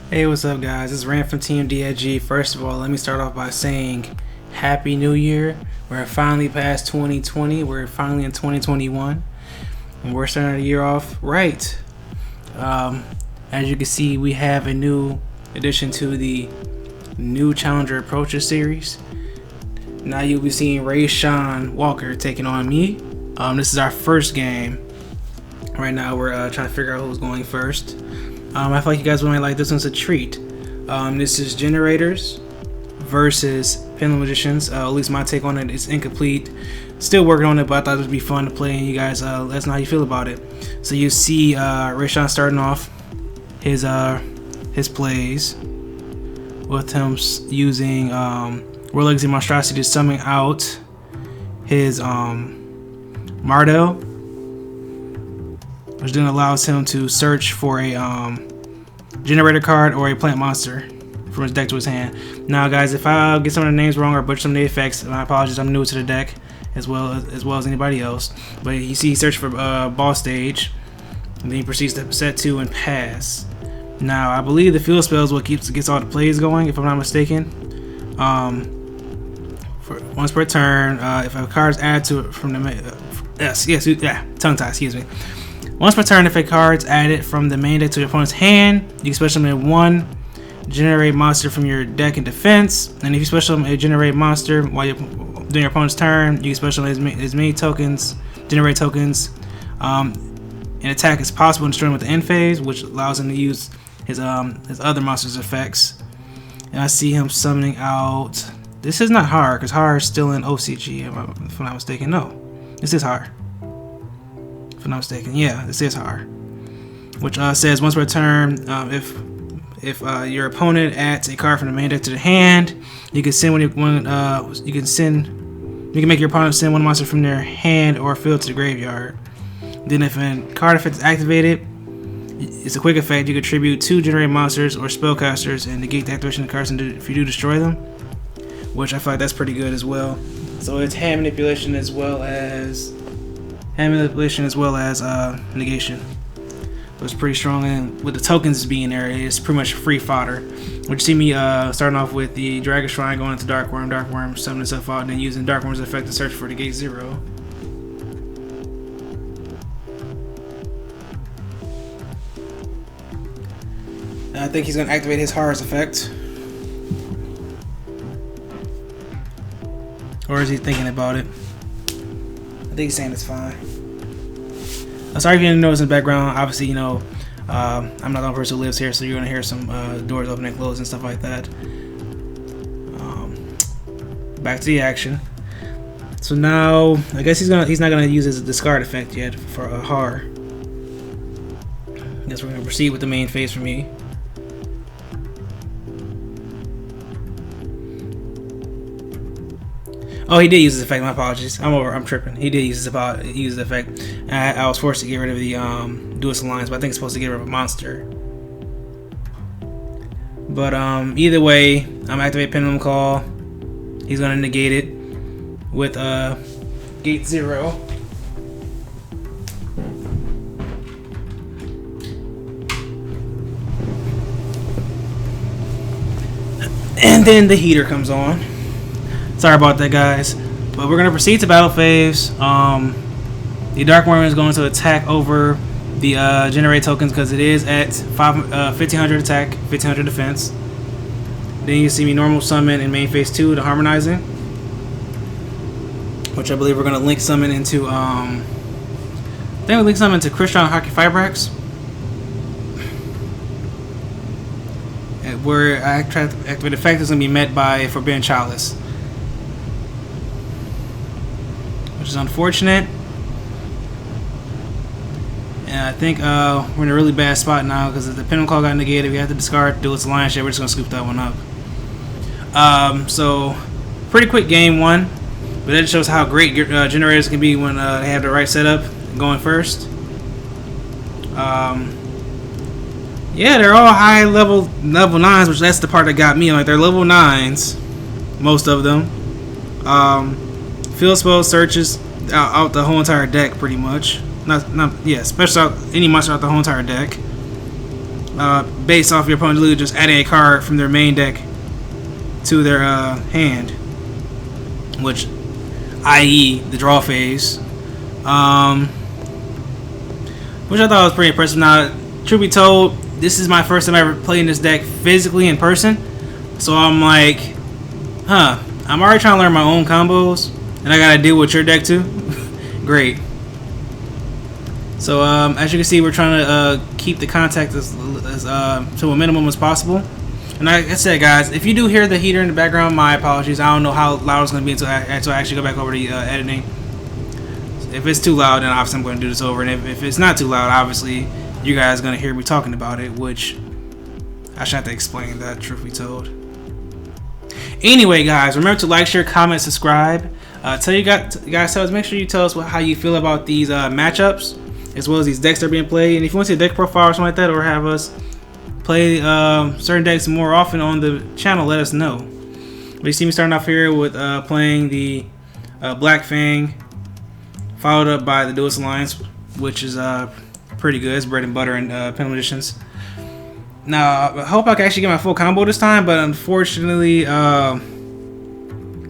Hey, what's up, guys? It's Rand from Team DIG. First of all, let me start off by saying Happy New Year. We're finally past 2020. We're finally in 2021. And we're starting the year off right. As you can see, we have a new addition to the new Challenger Approaches series. Now you'll be seeing Rashawn Walker taking on me. This is our first game. Right now, we're trying to figure out who's going first. I feel like you guys might like this one's a treat. This is Generators versus Pendulum Magicians. At least my take on it is incomplete. Still working on it, but I thought it would be fun to play, and you guys let us know how you feel about it. So you see Rashawn starting off his plays with him using War Legacy Monstrosity to summon out his Mardell, which then allows him to search for a generator card or a plant monster from his deck to his hand. Now, guys, if I get some of the names wrong or butcher some of the effects, my apologies. I'm new to the deck as well as anybody else. But you see, he searched for boss stage, and then he proceeds to set 2 and pass. Now, I believe the field spell is what gets all the plays going, if I'm not mistaken. For once per turn, if a card is added to it from the tongue tie. Excuse me. Once per turn, if a card's added from the main deck to your opponent's hand, you can special summon 1 generate monster from your deck in defense. And if you special summon a generate monster while you're doing your opponent's turn, you can special summon as many tokens, generate tokens, an attack as possible and destroy him with the end phase, which allows him to use his other monster's effects. And I see him summoning out. This is not hard because hard is still in OCG, if I'm not mistaken. No, this is hard. If I'm not mistaken, yeah, this is hard. Which says once per turn, if your opponent adds a card from the main deck to the hand, you can send you can make your opponent send 1 monster from their hand or field to the graveyard. Then if a card effect is activated, it's a quick effect. You contribute 2 generate monsters or spellcasters and negate the activation of the cards if you do destroy them. Which I feel like that's pretty good as well. So it's hand manipulation as well as negation. So it's pretty strong, and with the tokens being there, it's pretty much free fodder. Which you see me starting off with the Dragon Shrine, going into Dark Worm, summoning stuff out, and then using Dark Worm's effect to search for the Gate 0. And I think he's going to activate his Horror's effect. Or is he thinking about it? I think he's saying it's fine. I'm sorry if you didn't notice in the background. Obviously, I'm not the only person who lives here, so you're gonna hear some doors open and close and stuff like that. Back to the action. So now, I guess he's not gonna use his discard effect yet for a Har. I guess we're gonna proceed with the main phase for me. Oh, he did use his effect. My apologies. I'm tripping. He did use his effect. I was forced to get rid of the Duelist Alliance, but I think it's supposed to get rid of a monster. But either way, I'm activate Pendulum Call. He's gonna negate it with Gate 0. And then the heater comes on. Sorry about that, guys, but we're gonna proceed to battle phase. The Dark Worm is going to attack over the generate tokens because it is at 1500 attack, 1500 defense. Then you see me normal summon in main phase 2 to harmonizing, which I believe we're gonna link summon into. I think we link summon to Rashawn Hockey Fibrax, where activate effect is gonna be met by Forbidden Chalice. Which is unfortunate, and I think we're in a really bad spot now because if the Pendulum Call got negated, we have to discard Duelist Alliance shit. We're just gonna scoop that one up. So pretty quick game 1, but that shows how great generators can be when they have the right setup going first. Yeah, they're all high level 9s, which that's the part that got me. Like, they're level 9s, most of them. Field spell searches out the whole entire deck, pretty much. Especially out any monster out the whole entire deck. based off your opponent literally just adding a card from their main deck to their hand, which, i.e., the draw phase, which I thought was pretty impressive. Now, truth be told, this is my first time ever playing this deck physically in person, so I'm like, I'm already trying to learn my own combos, and I gotta deal with your deck too. Great. So as you can see, we're trying to keep the contact as to a minimum as possible. And like I said, guys, if you do hear the heater in the background, my apologies. I don't know how loud it's going to be until I actually go back over to the editing. If it's too loud, then obviously I'm going to do this over. And if it's not too loud, obviously you guys are going to hear me talking about it, which I should have to explain that, truth be told. Anyway, guys, remember to like, share, comment, subscribe. Tell you guys, make sure you tell us how you feel about these matchups, as well as these decks that are being played. And if you want to see a deck profile or something like that, or have us play certain decks more often on the channel, let us know. But you see me starting off here with playing the Black Fang, followed up by the Duelist Alliance, which is pretty good. It's bread and butter in Penal Editions. Now, I hope I can actually get my full combo this time, but unfortunately,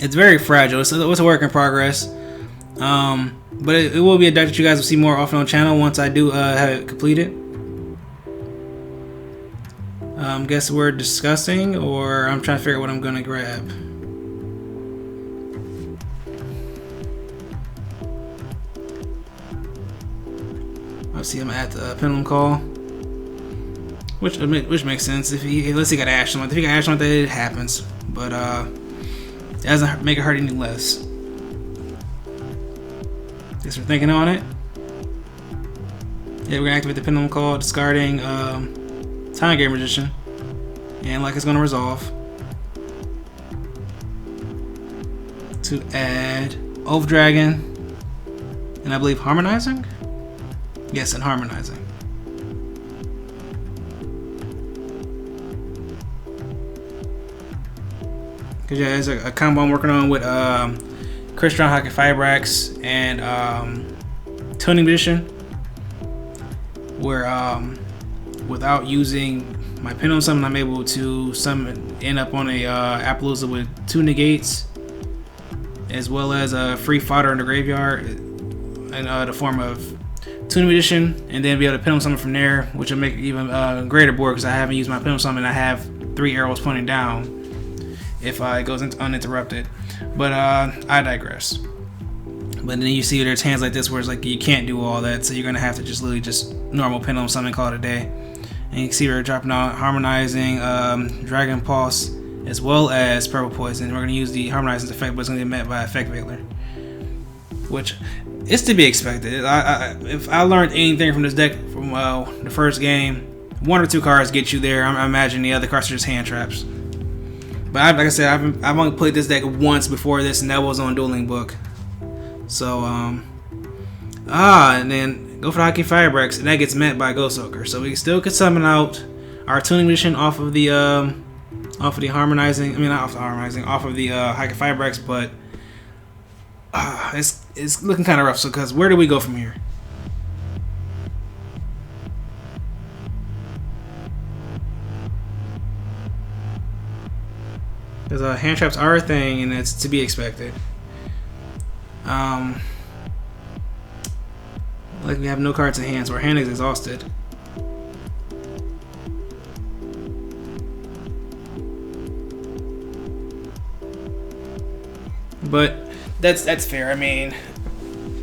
it's very fragile. It's a work in progress. But it will be a deck that you guys will see more often on the channel once I do have it completed. Guess we're discussing, or I'm trying to figure out what I'm gonna grab. Let's see, I'm at the Pendulum Call, which makes sense. Unless he got Ash on it. If he got Ash on it, it happens. But it doesn't make it hurt any less. Guess we're thinking on it. Yeah, we're gonna activate the Pendulum Call, discarding Time Game Magician, and like it's gonna resolve to add Oath Dragon, and I believe Harmonizing. Yes, and Harmonizing. Cause yeah, there's a combo I'm working on with Crystron, Hockey Fibrax, and Tuning Magician, where without using my Pendulum Summon, I'm able to end up on a Appaloosa with 2 negates, as well as a free fodder in the graveyard in the form of Tuning Magician, and then be able to Pendulum Summon from there, which will make it even greater board because I haven't used my Pendulum Summon. I have 3 arrows pointing down if it goes uninterrupted. But I digress. But then you see there's hands like this where it's like you can't do all that, so you're gonna have to just literally just normal Pendulum Summon, call it a day. And you can see we're dropping out Harmonizing, Dragon Pulse, as well as Purple Poison. We're gonna use the Harmonizing effect, but it's gonna be met by Effect Veiler, which is to be expected. If I learned anything from this deck from the first game, 1 or 2 cards get you there. I imagine the other cards are just hand traps. But like I said, I've only played this deck once before this, and that was on Dueling Book. So and then go for the Hockey Firebricks, and that gets met by Ghost Soaker. So we still could summon out our Tuning Mission off of the Harmonizing. I mean, not off the Harmonizing, off of the Hockey Firebricks, but it's looking kind of rough. So, because where do we go from here? Because hand traps are a thing, and it's to be expected. Like we have no cards in hand, so our hand is exhausted. But that's fair. I mean,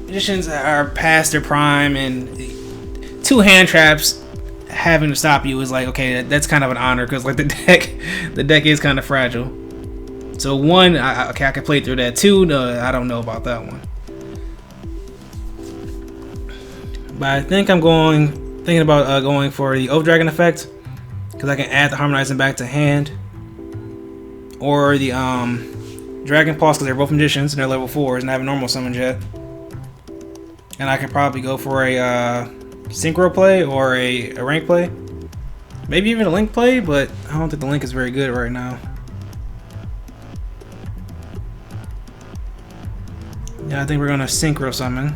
magicians are past their prime, and 2 hand traps having to stop you is like, okay, that's kind of an honor, because like the deck is kind of fragile. So 1, I can play through that. 2, no, I don't know about that one. But I think I'm thinking about going for the Oath Dragon effect, because I can add the Harmonizing back to hand, or the Dragon Pulse, because they're both magicians and they're level 4s and I haven't normal summoned yet. And I could probably go for a synchro play or a rank play, maybe even a link play, but I don't think the link is very good right now. Yeah, I think we're gonna synchro summon.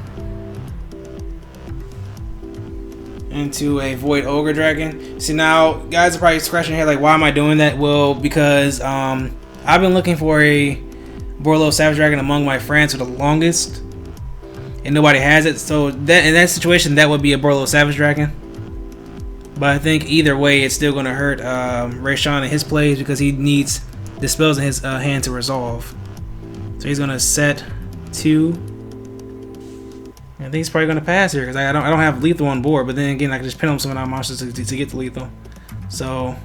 into a Void Ogre Dragon. See, now guys are probably scratching their head like, why am I doing that? Well, because I've been looking for a Borlo Savage Dragon among my friends for the longest, and nobody has it. So that in that situation, that would be a Borlo Savage Dragon. But I think either way, it's still going to hurt Rashawn in his plays because he needs the spells in his hand to resolve. So he's going to set 2. I think he's probably going to pass here because I don't have lethal on board. But then again, I can just pin him some of our monsters to get the lethal. So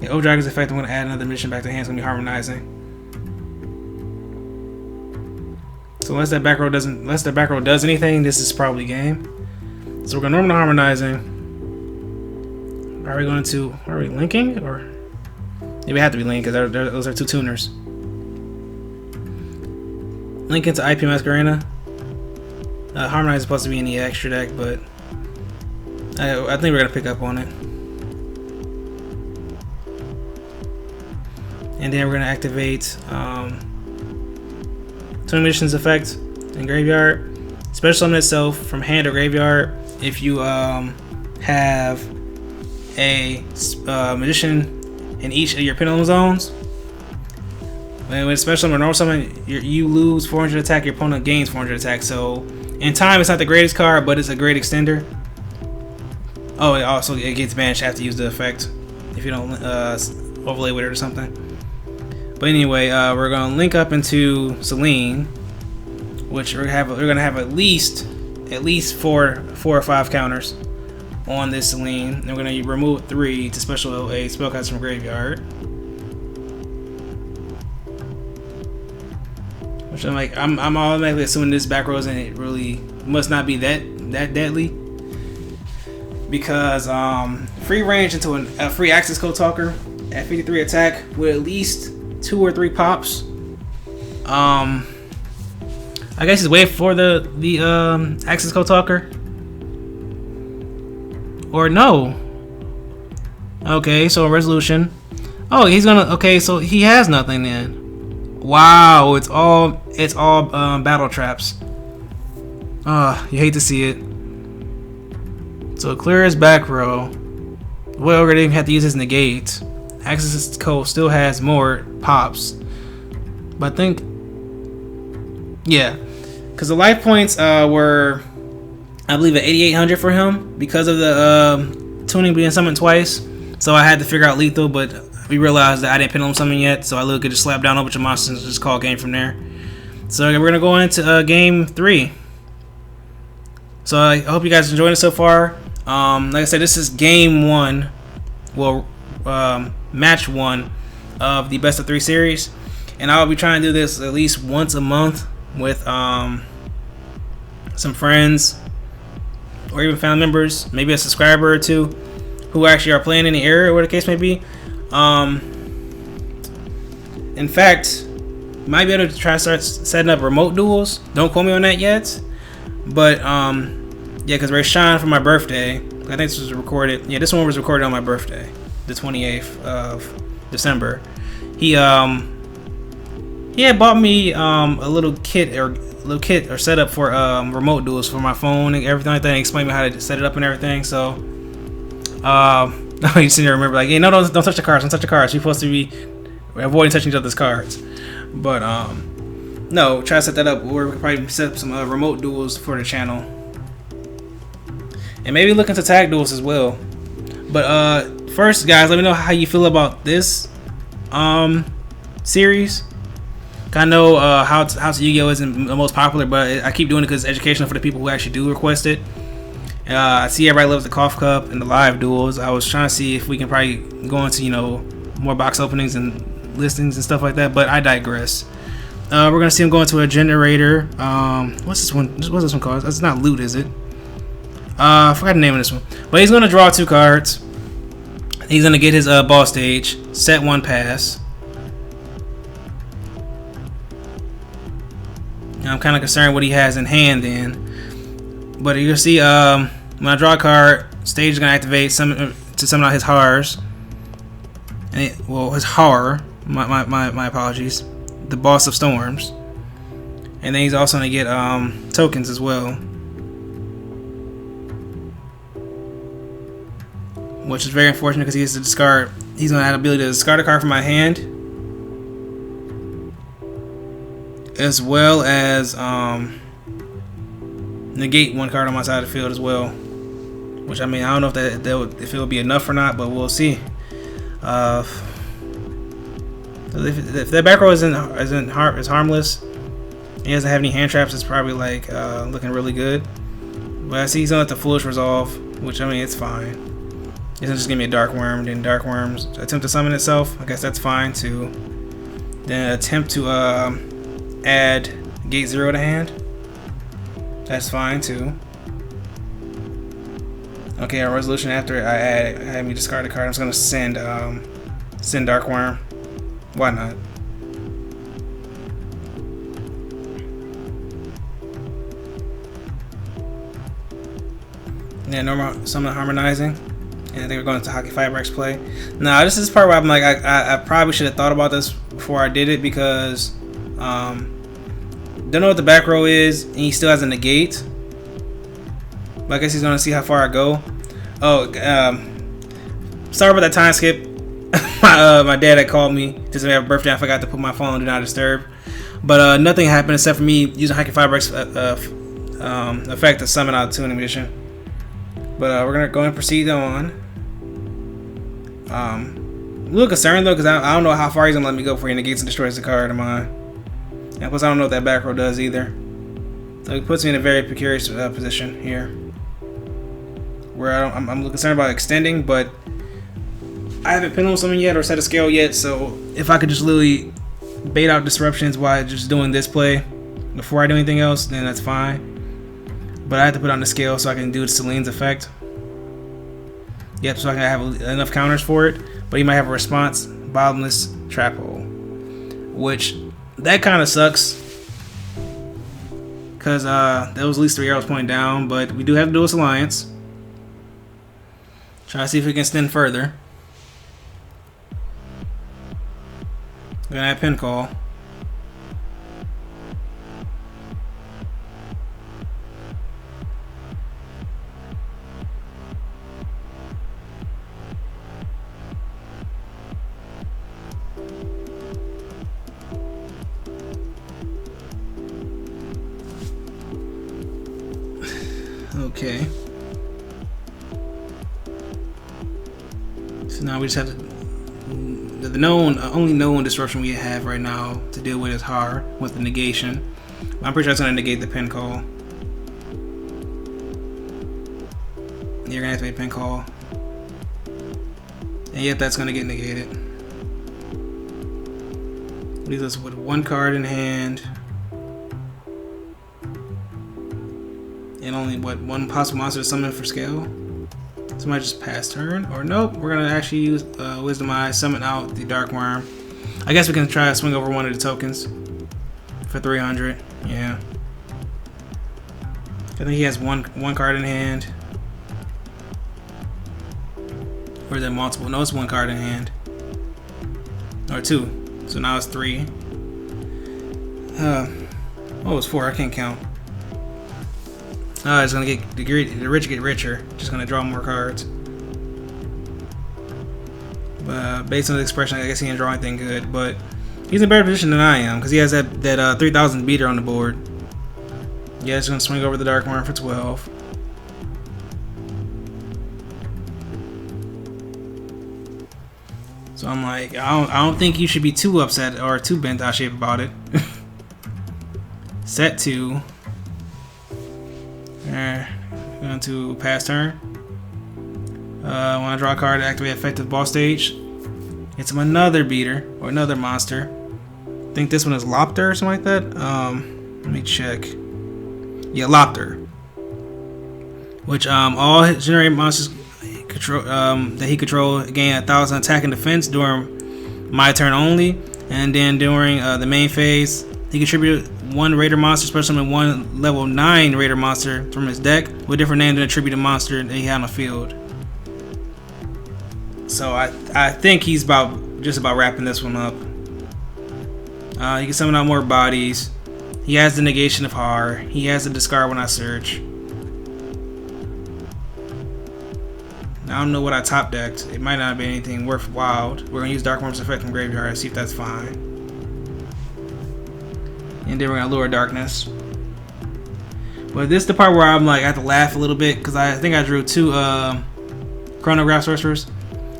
yeah, O Dragon's effect. I'm going to add another mission back to hand. It's going to be harmonizing. So unless that back row does anything, this is probably game. So we're going to normal harmonizing. Are we linking, or maybe we have to be linking because those are 2 tuners. Link into IP Masquerena. Harmonize is supposed to be in the extra deck, but I think we're gonna pick up on it. And then we're gonna activate 20 missions effect in graveyard. Special summon itself from hand or graveyard if you have a magician in each of your pendulum zones. And with special summon or normal summon, you lose 400 attack, your opponent gains 400 attack. So in time, it's not the greatest card, but it's a great extender. Oh, it gets banished after you use the effect if you don't overlay with it or something. But anyway, we're gonna link up into Celine, which we're gonna have at least 4 or 5 counters on this Celine. And we're gonna remove 3 to special a spellcaster from graveyard. Which I'm automatically assuming this back row and it really must not be that deadly, because free range into a free access code talker at 53 attack with at least 2 or 3 pops. I guess he's waiting for the access code talker, or no. Okay, so resolution. Oh, he's gonna. Okay, so he has nothing then. Wow, it's all battle traps. You hate to see it. So clear his back row. Well, we're gonna even have to use his negate. Access code still has more pops, but I think, yeah, because the life points were, I believe, at 8,800 for him because of the tuning being summoned twice. So I had to figure out lethal, but we realized that I didn't pendulum summon yet, so I literally could just slap down a bunch of monsters and just call game from there. So we're gonna go into game 3. So I hope you guys enjoyed it so far. Like I said, this is game 1, well, match 1 of the best of 3 series, and I'll be trying to do this at least once a month with some friends or even family members, maybe a subscriber or 2 who actually are playing in the area, or whatever the case may be. In fact, might be able to try to start setting up remote duels. Don't quote me on that yet, but yeah, because Rashawn for my birthday, I think this was recorded. Yeah, this one was recorded on my birthday, the 28th of December. He had bought me a little kit or setup for remote duels for my phone and everything like that. And explained me how to set it up and everything. So you sitting there remember like, hey, no, don't touch the cards, don't touch the cards. You're supposed to be avoiding touching each other's cards. But no, try to set that up. Or we could probably set up some remote duels for the channel, and maybe look into tag duels as well. But first, guys, let me know how you feel about this series. I know House of Yu-Gi-Oh! Isn't the most popular, but I keep doing it because it's educational for the people who actually do request it. I see everybody loves the cough cup and the live duels. I was trying to see if we can probably go into, more box openings and listings and stuff like that, but I digress. We're gonna see him go into a generator. What's this one? What's this one called? It's not loot, is it? I forgot the name of this one. But he's gonna draw 2 cards. He's gonna get his ball stage, set 1 pass. And I'm kind of concerned what he has in hand then. But you'll see, when I draw a card, stage is gonna activate to summon out his horrors. And his horror. My apologies. The Boss of Storms. And then he's also gonna get tokens as well, which is very unfortunate because he has to discard. He's gonna have the ability to discard a card from my hand, as well as negate one card on my side of the field as well. Which, I mean, I don't know if it will be enough or not, but we'll see. If that back row is harmless, he doesn't have any hand traps, it's probably like looking really good. But I see he's gonna let the Foolish Resolve, which, I mean, it's fine. He's gonna just give me a Dark Worm, then Dark Worm's attempt to summon itself. I guess that's fine too. Then attempt to add Gate 0 to hand. That's fine too. Okay, our resolution after I had me discard a card, I'm just gonna send Dark Worm. Why not? Yeah, normal summon Harmonizing. And I think we're going to Hockey Fireworks play. Now, this is the part where I'm like, I probably should have thought about this before I did it, because don't know what the back row is, and he still has a negate. But I guess he's going to see how far I go. Oh, sorry about that time skip. My dad had called me to say I have a birthday. I forgot to put my phone on Do Not Disturb. But nothing happened except for me using Hockey Fireworks effect to summon out Tuning Mission. But we're going to go and proceed on. I'm a little concerned though, because I don't know how far he's going to let me go before he negates and destroys the card of mine. And plus, I don't know what that back row does either. So it puts me in a very precarious position here, where I'm concerned about extending, but I haven't pendulum summoned yet or set a scale yet. So if I could just literally bait out disruptions while just doing this play before I do anything else, then that's fine. But I have to put on the scale so I can do Celine's effect. Yep, so I can have enough counters for it. But he might have a response, Bottomless Trap Hole, which that kind of sucks, because there was at least 3 arrows pointing down. But we do have Duelist Alliance. Try to see if we can extend further. We're gonna have Pin Call. Okay. So now we just have the only known disruption we have right now to deal with is Har with the negation. I'm pretty sure it's gonna negate the Pin Call. You're gonna activate Pin Call. And yep, that's gonna get negated. Leaves us with 1 card in hand. And only, what, 1 possible monster to summon for scale? Somebody just pass turn? Or nope, we're gonna actually use Wisdom Eye, summon out the Dark Worm. I guess we can try to swing over one of the tokens for 300. Yeah. I think he has one card in hand. Or is it multiple? No, it's 1 card in hand. Or 2. So now it's 3. Oh, it's 4. I can't count. It's gonna get the rich get richer. Just gonna draw more cards. But based on the expression, I guess he didn't draw anything good. But he's in a better position than I am because he has that 3,000 beater on the board. Yeah, it's gonna swing over the Dark Worm for 12. So I'm like, I don't think you should be too upset or too bent out of shape about it. Set 2. Going to pass turn. When I draw a card to activate effective boss stage, it's another beater or another monster. I think this one is Lopter or something like that. Let me check. Yeah, Lopter. Which all his generated monsters that he controls gain 1,000 attack and defense during my turn only, and then during the main phase, he contribute 1 Raider monster, special summon 1 level 9 Raider monster from his deck with different name than attributed monster that he had on the field. So I think he's just about wrapping this one up. He can summon out more bodies, He has the negation of horror. He has the discard when I search. I don't know what I top decked. It might not be anything worthwhile. We're gonna use Dark Worm's effect from graveyard, see if that's fine. And then we're gonna lure Darkness. But this is the part where I'm like, I have to laugh a little bit because I think I drew 2 Chronograph Sorcerers.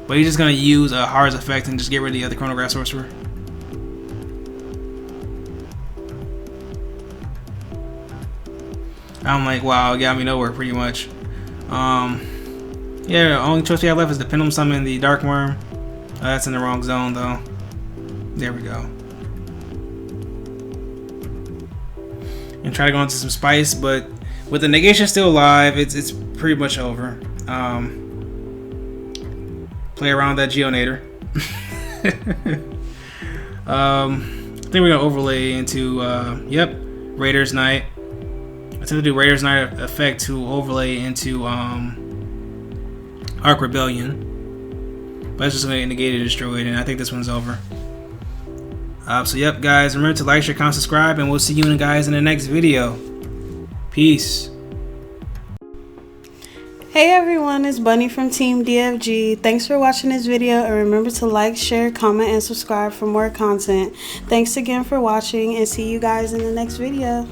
But he's just gonna use a Horror's effect and just get rid of the other Chronograph Sorcerer. I'm like, wow, it got me nowhere pretty much. Yeah, the only choice we have left is to Pendulum Summon the Dark Worm. That's in the wrong zone though. There we go. And try to go into some spice, but with the negation still alive, it's pretty much over. Play around with that Geonator. I think we're gonna overlay into Raider's Night. I tend to do Raider's Night effect to overlay into Arc Rebellion. But it's just gonna negate it, destroy it, and I think this one's over. So yep, guys, remember to like, share, comment, subscribe, and we'll see you guys in the next video. Peace. Hey everyone, it's Bunny from Team DFG. Thanks for watching this video, and remember to like, share, comment, and subscribe for more content. Thanks again for watching, and see you guys in the next video.